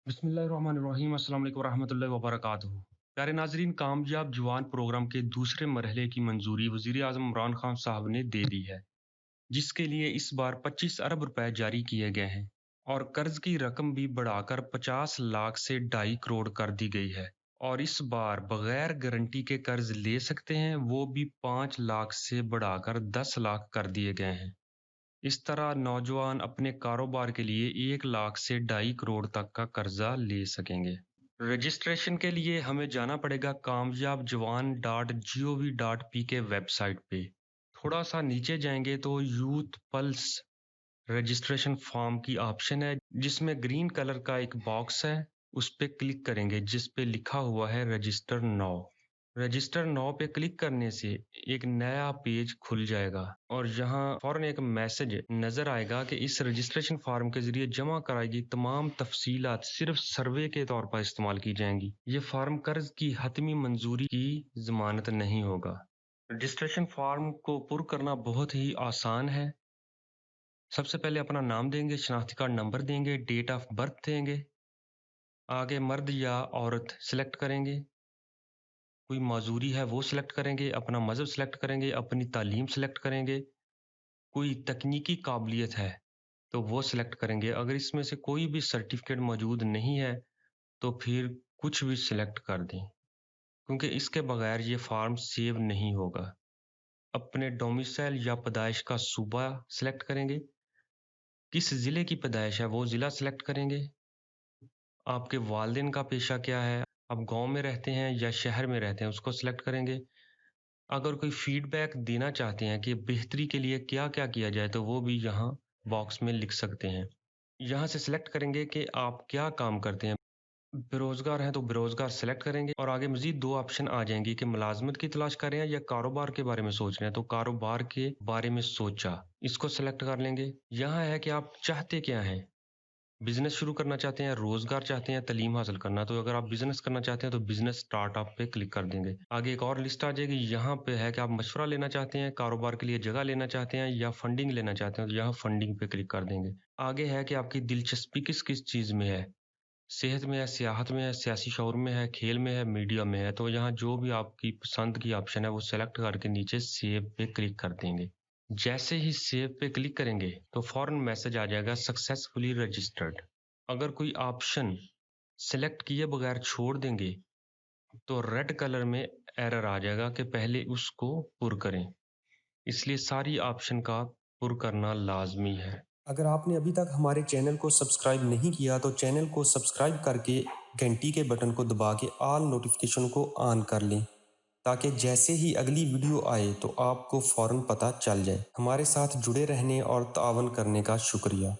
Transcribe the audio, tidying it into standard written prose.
बिस्मिल्लाहिर्रहमानिर्रहीम अस्सलाम वालेकुम रहमतुल्लाहि व बरकातुहू। प्यारे नाजरीन, कामयाब जवान प्रोग्राम के दूसरे मरहले की मंजूरी वजीर आजम इमरान खान साहब ने दे दी है, जिसके लिए इस बार 25 अरब रुपए जारी किए गए हैं और कर्ज की रकम भी बढ़ाकर 50 लाख से 2.5 करोड़ कर दी गई है। और इस बार बगैर गारंटी के कर्ज ले सकते हैं, वो भी 5 लाख से बढ़ाकर 10 लाख कर दिए गए हैं। इस तरह नौजवान अपने कारोबार के लिए 1 लाख से 2.5 करोड़ तक का कर्जा ले सकेंगे। रजिस्ट्रेशन के लिए हमें जाना पड़ेगा कामयाबजवान.gov.p के वेबसाइट पे। थोड़ा सा नीचे जाएंगे तो यूथ पल्स रजिस्ट्रेशन फॉर्म की ऑप्शन है, जिसमें ग्रीन कलर का एक बॉक्स है। उस पे क्लिक करेंगे जिस पे लिखा हुआ है रजिस्टर नाउ। रजिस्टर नाउ पे क्लिक करने से एक नया पेज खुल जाएगा और यहाँ फौरन एक मैसेज नजर आएगा कि इस रजिस्ट्रेशन फॉर्म के जरिए जमा कराई गई तमाम तफसीलात सिर्फ सर्वे के तौर पर इस्तेमाल की जाएंगी। ये फॉर्म कर्ज की हतमी मंजूरी की जमानत नहीं होगा। रजिस्ट्रेशन फॉर्म को पुर करना बहुत ही आसान है। सबसे पहले अपना नाम देंगे, शनाख्ती कार्ड नंबर देंगे, डेट ऑफ बर्थ देंगे, आगे मर्द या औरत सिलेक्ट करेंगे, कोई माजूरी है वो सिलेक्ट करेंगे, अपना मज़हब सिलेक्ट करेंगे, अपनी तालीम सिलेक्ट करेंगे, कोई तकनीकी काबिलियत है तो वो सिलेक्ट करेंगे। अगर इसमें से कोई भी सर्टिफिकेट मौजूद नहीं है तो फिर कुछ भी सिलेक्ट कर दें, क्योंकि इसके बगैर ये फॉर्म सेव नहीं होगा। अपने डोमिसाइल या पैदाइश का सूबा सिलेक्ट करेंगे, किस ज़िले की पैदाइश है वो ज़िला सिलेक्ट करेंगे, आपके वालिदैन का पेशा क्या है, आप गांव में रहते हैं या शहर में रहते हैं उसको सिलेक्ट करेंगे। अगर कोई फीडबैक देना चाहते हैं कि बेहतरी के लिए क्या क्या किया जाए तो वो भी यहाँ बॉक्स में लिख सकते हैं। यहाँ से सिलेक्ट करेंगे कि आप क्या काम करते हैं। बेरोजगार हैं तो बेरोजगार सेलेक्ट करेंगे और आगे मजीद दो ऑप्शन आ जाएंगी कि मुलाजमत की तलाश कर रहे हैं या कारोबार के बारे में सोच रहे हैं। तो कारोबार के बारे में सोचा, इसको सेलेक्ट कर लेंगे। यहाँ है कि आप चाहते क्या हैं, बिजनेस शुरू करना चाहते हैं, रोजगार चाहते हैं, तालीम हासिल करना। तो अगर आप बिजनेस करना चाहते हैं तो बिजनेस स्टार्टअप पे क्लिक कर देंगे। आगे एक और लिस्ट आ जाएगी, यहाँ पे है कि आप मशवरा लेना चाहते हैं, कारोबार के लिए जगह लेना चाहते हैं या फंडिंग लेना चाहते हैं, तो यहाँ फंडिंग पे क्लिक कर देंगे। आगे है कि आपकी दिलचस्पी किस किस चीज में है, सेहत में है, सियाहत में है, सियासी शऊर में है, खेल में है, मीडिया में है। तो यहाँ जो भी आपकी पसंद की ऑप्शन है वो सेलेक्ट करके नीचे सेव पे क्लिक कर देंगे। जैसे ही सेव पे क्लिक करेंगे तो फौरन मैसेज आ जाएगा सक्सेसफुली रजिस्टर्ड। अगर कोई ऑप्शन सेलेक्ट किए बगैर छोड़ देंगे तो रेड कलर में एरर आ जाएगा कि पहले उसको पुर करें। इसलिए सारी ऑप्शन का पुर करना लाजमी है। अगर आपने अभी तक हमारे चैनल को सब्सक्राइब नहीं किया तो चैनल को सब्सक्राइब करके घंटी के बटन को दबा के ऑल नोटिफिकेशन को ऑन कर लें, ताकि जैसे ही अगली वीडियो आए तो आपको फ़ौरन पता चल जाए। हमारे साथ जुड़े रहने और तावन करने का शुक्रिया।